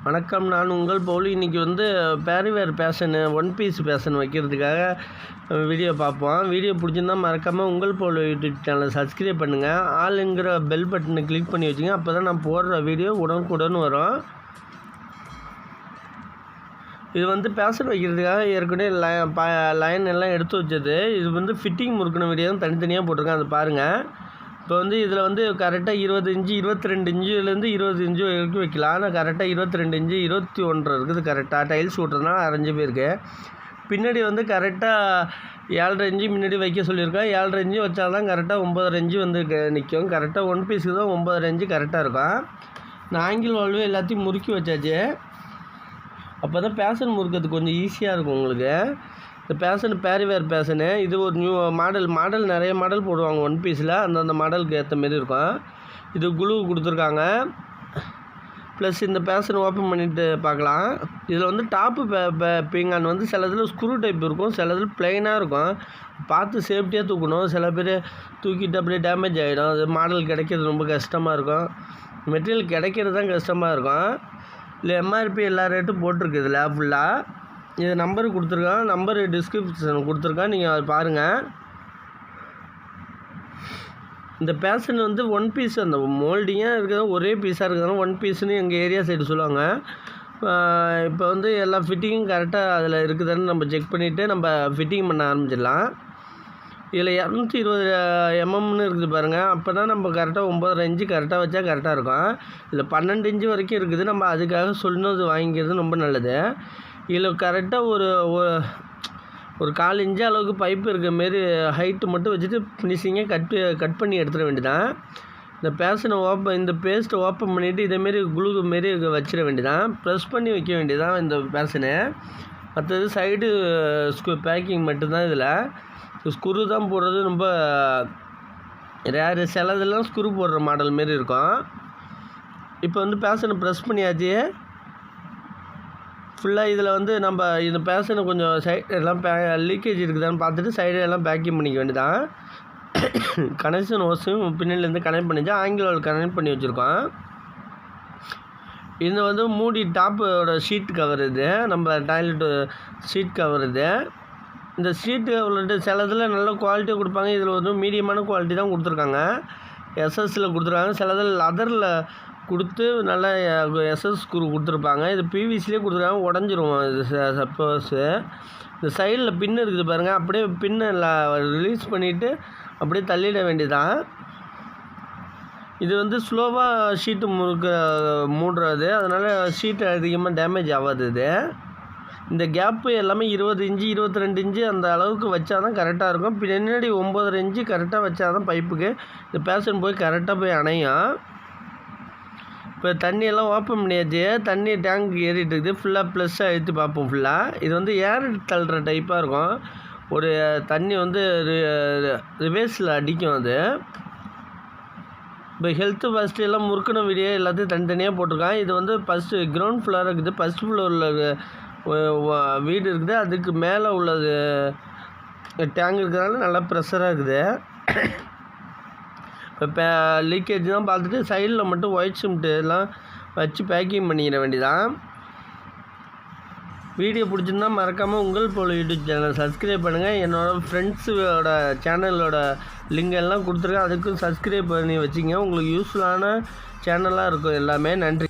வணக்கம், நான் உங்கள் பவுல். இன்றைக்கி பேரிவேர் பேஷனு ஒன் பீஸ் பேஷன் வைக்கிறதுக்காக வீடியோ பார்ப்போம். வீடியோ பிடிச்சிருந்தா மறக்காமல் உங்கள் பவுல் யூடியூப் சேனலை சப்ஸ்கிரைப் பண்ணுங்கள். ஆளுங்கிற பெல் பட்டனை கிளிக் பண்ணி வச்சுங்க. அப்போ தான் நான் போடுற வீடியோ உடனுக்குடன் வரும். இது பேஷன் வைக்கிறதுக்காக ஏற்கனவே லைன் எல்லாம் எடுத்து வச்சது. இது ஃபிட்டிங் முறுக்கின வீடியோ தான் தனித்தனியாக போட்டிருக்கேன், அதை பாருங்கள். இப்போ இதில் கரெக்டாக 20 இன்ச்சு 22 இன்ச்சுலேருந்து 20 இன்ச்சு வரைக்கும் வைக்கலாம். ஆனால் கரெக்டாக 22 இன்ச்சு 21 இருக்குது. கரெக்டாக டைல்ஸ் ஓட்டுறதுனால அரைஞ்சு போயிருக்கு. பின்னாடி கரெக்டாக 7.5 இன்ச்சு முன்னாடி வைக்க சொல்லியிருக்கேன். 7.5 இன்ச்சு வச்சால்தான் கரெக்டாக 9.5 இன்ச்சு நிற்கும். கரெக்டாக ஒன் பீஸுக்கு தான் 9.5 இன்ச்சு கரெக்டாக இருக்கும். நான் ஆங்கிள் வால்வு எல்லாத்தையும் முறுக்கி வச்சாச்சு. அப்போ தான் பேஷன் முறுக்கிறதுக்கு கொஞ்சம் ஈஸியாக இருக்கும் உங்களுக்கு. இந்த பேஷன் பேரிவேர் பேஷனு. இது ஒரு நியூ மாடல் நிறைய மாடல் போடுவாங்க ஒன் பீஸில். அந்தந்த மாடலுக்கு ஏற்ற மாரி இருக்கும். இது குளூ கொடுத்துருக்காங்க. ப்ளஸ் இந்த பேஷன் ஓப்பன் பண்ணிவிட்டு பார்க்கலாம். இதில் டாப்பு பீங்கான் சில இதில் ஸ்க்ரூ டைப் இருக்கும், சில இதில் ப்ளைனாக இருக்கும். பார்த்து சேஃப்டியாக தூக்கணும். சில பேர் தூக்கிட்டு அப்படியே டேமேஜ் ஆகிடும். அது மாடல் கிடைக்கிறது ரொம்ப கஷ்டமாக இருக்கும். மெட்டீரியல் கிடைக்கிறது தான் கஷ்டமாக இருக்கும். இல்லை எம்ஆர்பி எல்லா ரேட்டும் போட்டிருக்கு இதில் ஃபுல்லாக. இது நம்பரு கொடுத்துருக்கான், நம்பரு டிஸ்கிரிப்ஷன் கொடுத்துருக்கான், நீங்கள் அதை பாருங்கள். இந்த பேஷன் ஒன் பீஸ் அந்த மோல்டிங்காக இருக்கிறது ஒரே பீஸாக இருக்கிறதுனால ஒன் பீஸ்னு எங்கள் ஏரியா சைடு சொல்லுவாங்க. இப்போ எல்லா ஃபிட்டிங்கும் கரெக்டாக அதில் இருக்குதுன்னு நம்ம செக் பண்ணிவிட்டு நம்ம ஃபிட்டிங் பண்ண ஆரம்பிச்சிடலாம். இதில் 220 mm இருக்குது பாருங்கள். அப்போ தான் நம்ம கரெக்டாக 9.5 இன்ச்சு கரெக்டாக வச்சா கரெக்டாக இருக்கும். இதில் 12 இன்ச்சு வரைக்கும் இருக்குது. நம்ம அதுக்காக சொன்னது வாங்கிக்கிறது ரொம்ப நல்லது. இதில் கரெக்டாக ஒரு 1/4 இன்ச்சு அளவுக்கு பைப்பு இருக்கிற மாரி ஹைட்டு மட்டும் வச்சுட்டு ஃபினிஷிங்காக கட் பண்ணி எடுத்துட வேண்டியதான். இந்த பேஷனை இந்த பேஸ்ட்டை ஓப்பன் பண்ணிவிட்டு இதேமாரி குளூ மாரி வச்சிட வேண்டியதான். ப்ரெஸ் பண்ணி வைக்க வேண்டியதான் இந்த பேஷனை. மற்றது சைடு பேக்கிங் மட்டும்தான். இதில் ஸ்க்ரூ தான் போடுறது ரொம்ப ரேரு. சிலதெல்லாம் ஸ்க்ரூ போடுற மாடல் மாரி இருக்கும். இப்போ பேஷனை ப்ரெஸ் பண்ணியாச்சு ஃபுல்லாக. இதில் நம்ம இந்த பேஷனை கொஞ்சம் சைடு எல்லாம் லீக்கேஜ் இருக்குதான்னு பார்த்துட்டு சைடு எல்லாம் பேக்கிங் பண்ணிக்க வேண்டியதான். கனெக்ஷன் ஓஸும் பின்னாடிலேருந்து கனெக்ட் பண்ணிச்சா ஆங்கிள் கனெக்ட் பண்ணி வச்சுருக்கோம். இது மூடி டாப்போட ஷீட் கவர். இது நம்ம டாய்லெட்டு ஷீட் கவர். இது இந்த ஷீட்டு கவர்ட்டு சில இதில் நல்ல குவாலிட்டியாக கொடுப்பாங்க. இதில் மீடியமான குவாலிட்டி தான் கொடுத்துருக்காங்க. எஸ்எஸ்சில் கொடுத்துருக்காங்க. சில இதில் லெதரில் கொடுத்து நல்லா எஸ்எஸ் ஸ்க்ரூ கொடுத்துருப்பாங்க. இது பிவிசிலே கொடுத்துருக்காங்க, உடஞ்சிரும். இது சப்போஸு இந்த சைடில் பின்னு இருக்குது பாருங்கள். அப்படியே பின்னை ரிலீஸ் பண்ணிவிட்டு அப்படியே தள்ளிட வேண்டியதான். இது ஸ்லோவாக ஷீட்டு மூடுறது, அதனால் ஷீட்டு அதிகமாக டேமேஜ் ஆகாது. இந்த கேப்பு எல்லாமே 20 இன்ச்சு 22 இன்ச்சு அந்த அளவுக்கு வச்சா தான் கரெக்டாக இருக்கும். பின்னாடி 9.5 இன்ச்சு கரெக்டாக வச்சா தான் பைப்புக்கு இந்த பேஷன் போய் கரெக்டாக போய் அணையும். இப்போ தண்ணியெல்லாம் ஓப்பன் பண்ணியாச்சு. தண்ணி டேங்க் ஏறிட்டு இருக்குது. ஃபுல்லாக ப்ளஸ்ஸாக எடுத்து பார்ப்போம். ஃபுல்லாக இது ஏர் தள்ளுற டைப்பாக இருக்கும். ஒரு தண்ணி ரிவேர்ஸில் அடிக்கும். அது இப்போ ஹெல்த்து ஃபஸ்ட்டு எல்லாம் முறுக்கின வீடியோ எல்லாத்தையும் தனித்தனியாக போட்டிருக்கான். இது ஃபஸ்ட்டு கிரவுண்ட் ஃப்ளோராக இருக்குது. ஃபஸ்ட் ஃப்ளோரில் வீடு இருக்குது. அதுக்கு மேலே உள்ளது டேங்க் இருக்கிறதுனால நல்லா ப்ரெஷராக இருக்குது. இப்போ லீக்கேஜ் தான் பார்த்துட்டு சைடில் மட்டும் ஒயிட் சிமெண்ட்டு எல்லாம் வச்சு பேக்கிங் பண்ணிக்கிற வேண்டியதான். வீடியோ பிடிச்சிருந்தா மறக்காமல் உங்கள் போல் யூடியூப் சேனல் சப்ஸ்கிரைப் பண்ணுங்கள். என்னோடய ஃப்ரெண்ட்ஸோட சேனலோட லிங்க் எல்லாம் கொடுத்துருக்கேன், அதுக்கும் சப்ஸ்கிரைப் பண்ணி வச்சுங்க. உங்களுக்கு யூஸ்ஃபுல்லான சேனலாக இருக்கும் எல்லாமே. நன்றி.